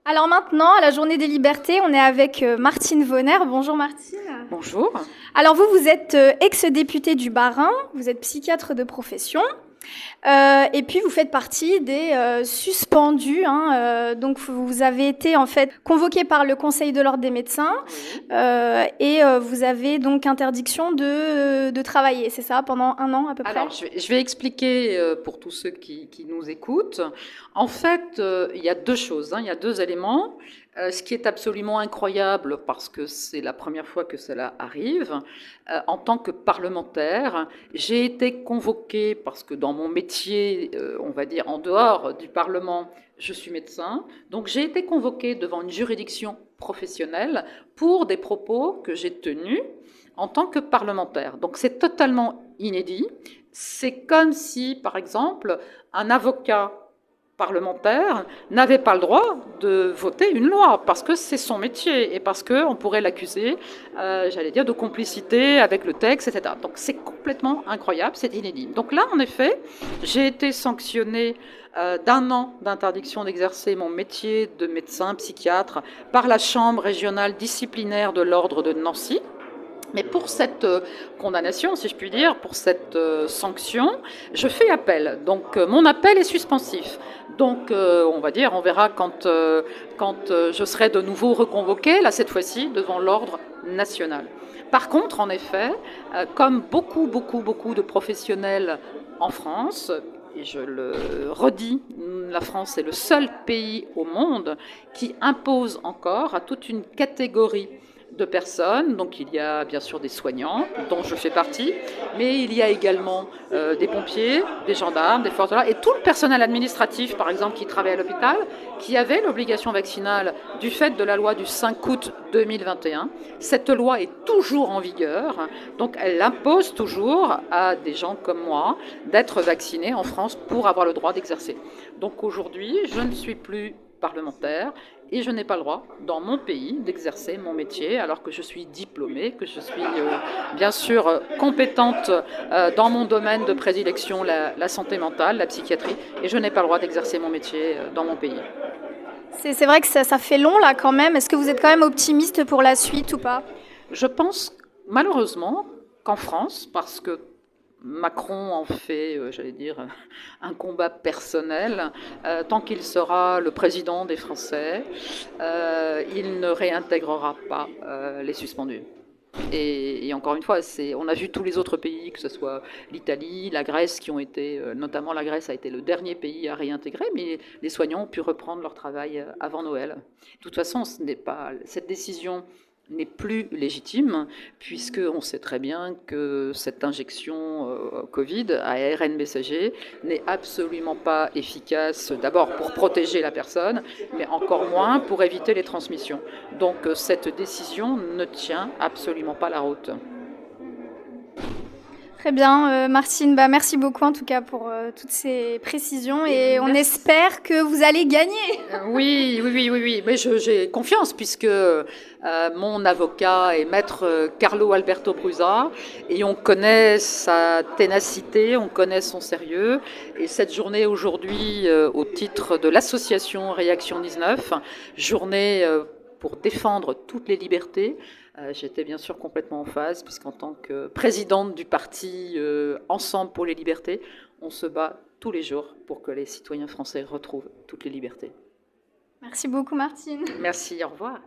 Alors maintenant, à la Journée des Libertés, on est avec Martine Vonner. Bonjour Martine. Bonjour. Alors vous êtes ex-députée du Bas-Rhin, vous êtes psychiatre de profession, et puis vous faites partie des suspendus. Donc vous avez été en fait convoquée par le Conseil de l'Ordre des médecins, et vous avez donc interdiction de travailler, c'est ça, pendant 1 an à peu près? Alors, je vais expliquer pour tous ceux qui nous écoutent. En fait, il y a deux choses, il y a deux éléments. Ce qui est absolument incroyable, parce que c'est la première fois que cela arrive, en tant que parlementaire, j'ai été convoquée, parce que dans mon métier, on va dire en dehors du Parlement, je suis médecin, donc j'ai été convoquée devant une juridiction professionnelle pour des propos que j'ai tenus en tant que parlementaire. Donc c'est totalement inédit. C'est comme si, par exemple, un avocat parlementaire n'avait pas le droit de voter une loi, parce que c'est son métier, et parce qu'on pourrait l'accuser, j'allais dire, de complicité avec le texte, etc. Donc c'est complètement incroyable, c'est inédit. Donc là, en effet, j'ai été sanctionnée d'1 an d'interdiction d'exercer mon métier de médecin psychiatre par la Chambre régionale disciplinaire de l'ordre de Nancy. Mais pour cette condamnation, si je puis dire, pour cette sanction, je fais appel. Donc mon appel est suspensif. Donc on va dire, on verra quand je serai de nouveau reconvoquée, là cette fois-ci, devant l'ordre national. Par contre, en effet, comme beaucoup de professionnels en France, et je le redis, la France est le seul pays au monde qui impose encore à toute une catégorie de personnes. Donc il y a bien sûr des soignants, dont je fais partie, mais il y a également des pompiers, des gendarmes, des forces de l'ordre, et tout le personnel administratif, par exemple, qui travaille à l'hôpital, qui avait l'obligation vaccinale du fait de la loi du 5 août 2021. Cette loi est toujours en vigueur, donc elle impose toujours à des gens comme moi d'être vaccinés en France pour avoir le droit d'exercer. Donc aujourd'hui, je ne suis plus parlementaire, et je n'ai pas le droit, dans mon pays, d'exercer mon métier, alors que je suis diplômée, que je suis bien sûr compétente dans mon domaine de prédilection, la santé mentale, la psychiatrie, et je n'ai pas le droit d'exercer mon métier dans mon pays. C'est vrai que ça fait long là quand même. Est-ce que vous êtes quand même optimiste pour la suite ou pas? Je pense malheureusement qu'en France, parce que Macron en fait, j'allais dire, un combat personnel. Tant qu'il sera le président des Français, il ne réintégrera pas les suspendus. Et encore une fois, on a vu tous les autres pays, que ce soit l'Italie, la Grèce, qui ont été, notamment la Grèce a été le dernier pays à réintégrer, mais les soignants ont pu reprendre leur travail avant Noël. De toute façon, cette décision n'est plus légitime, puisqu'on sait très bien que cette injection Covid à ARN messager n'est absolument pas efficace, d'abord pour protéger la personne, mais encore moins pour éviter les transmissions. Donc cette décision ne tient absolument pas la route. Très bien, Martine, merci beaucoup en tout cas pour toutes ces précisions, et on espère que vous allez gagner. Oui, mais j'ai confiance, puisque mon avocat est maître Carlo Alberto Brusa, et on connaît sa ténacité, on connaît son sérieux, et cette journée aujourd'hui, au titre de l'association Réaction 19, journée pour défendre toutes les libertés, j'étais bien sûr complètement en phase, puisqu'en tant que présidente du parti Ensemble pour les libertés, on se bat tous les jours pour que les citoyens français retrouvent toutes les libertés. Merci beaucoup Martine. Merci, au revoir.